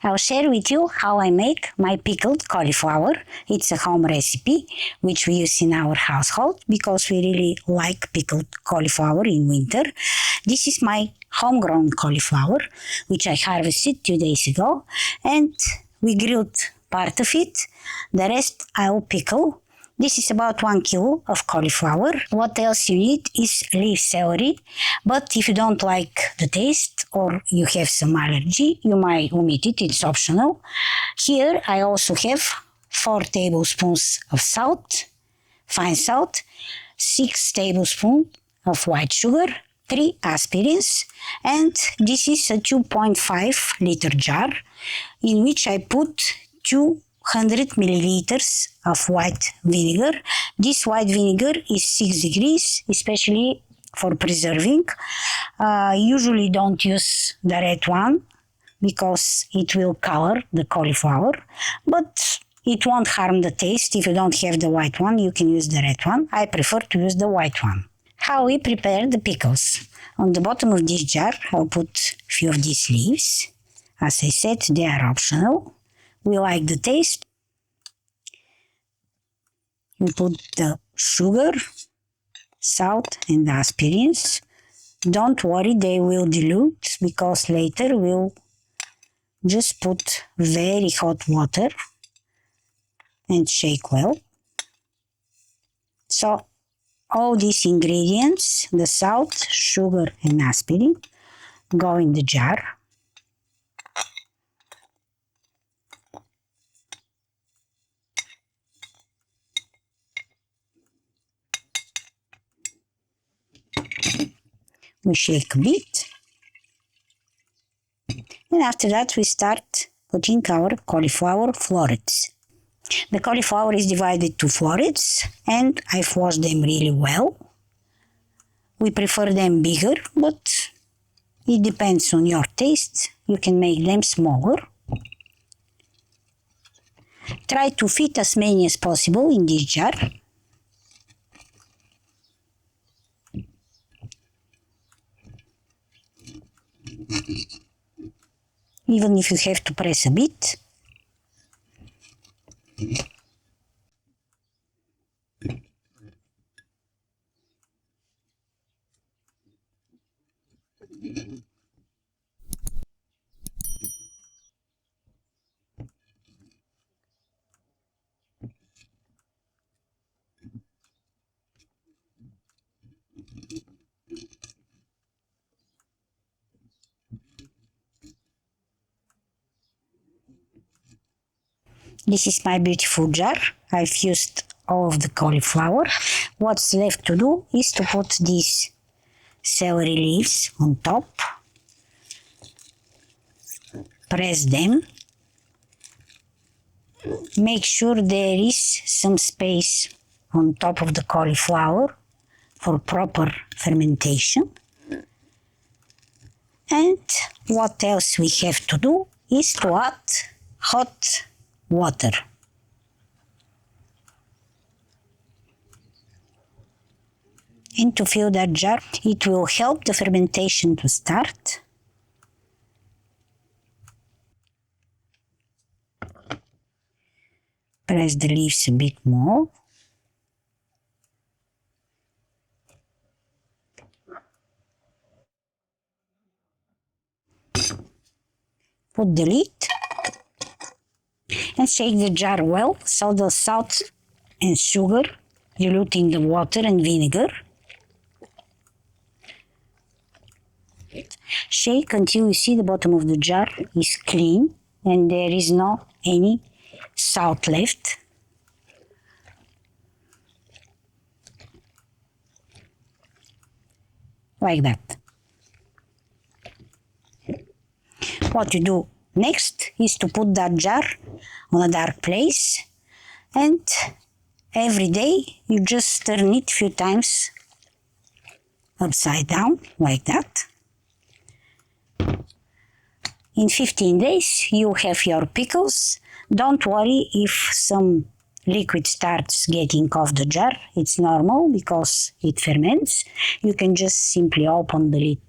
I'll share with you how I make my pickled cauliflower. It's a home recipe which we use in our household because we really like pickled cauliflower in winter. This is my homegrown cauliflower which I harvested 2 days ago, and we grilled part of it. The rest I'll pickle. This is about 1 kilo of cauliflower. What else you need is leaf celery, but if you don't like the taste or you have some allergy, you might omit it, it's optional. Here I also have 4 tablespoons of salt, fine salt, 6 tablespoons of white sugar, 3 aspirins, and this is a 2.5 liter jar in which I put 200 milliliters of white vinegar. This white vinegar is 6 degrees, especially for preserving. Usually don't use the red one because it will color the cauliflower, but it won't harm the taste. If you don't have the white one, you can use the red one. I prefer to use the white one. How we prepare the pickles. On the bottom of this jar, I'll put a few of these leaves. As I said, they are optional. We like the taste. We put the sugar, salt and aspirins. Don't worry, they will dilute because later we'll just put very hot water and shake well. So all these ingredients, the salt, sugar and aspirin, go in the jar. We shake a bit, and after that we start putting our cauliflower florets. The cauliflower is divided to florets, and I've washed them really well. We prefer them bigger, but it depends on your taste. You can make them smaller. Try to fit as many as possible in this jar. Even if you have to press a bit. This is my beautiful jar. I've used all of the cauliflower. What's left to do is to put these celery leaves on top. Press them. Make sure there is some space on top of the cauliflower for proper fermentation. And what else we have to do is to add hot water. And to fill that jar, it will help the fermentation to start. Press the leaves a bit more. Put the lid and shake the jar well so the salt and sugar diluting the water and vinegar. Shake until you see the bottom of the jar is clean and there is no any salt left. Like that. What you do next is to put that jar on a dark place, and every day you just turn it a few times upside down like that. In 15 days you have your pickles. Don't worry if some liquid starts getting off the jar. It's normal because it ferments. You can just simply open the lid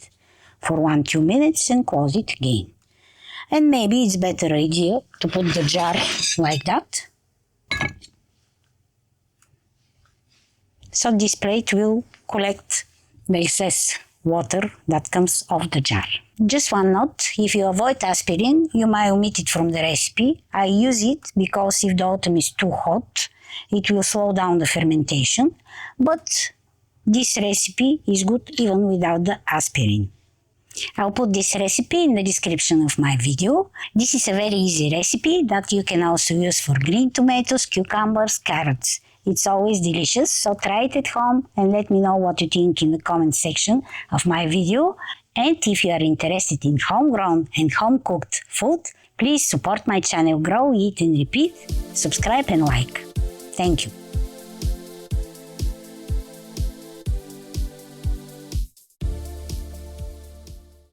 for 1-2 minutes and close it again. And maybe it's better idea to put the jar like that. So this plate will collect the excess water that comes off the jar. Just one note, if you avoid aspirin, you might omit it from the recipe. I use it because if the autumn is too hot, it will slow down the fermentation, but this recipe is good even without the aspirin. I'll put this recipe in the description of my video. This is a very easy recipe that you can also use for green tomatoes, cucumbers, carrots. It's always delicious, so try it at home and let me know what you think in the comment section of my video. And if you are interested in homegrown and home-cooked food, please support my channel Grow, Eat and Repeat, subscribe and like. Thank you.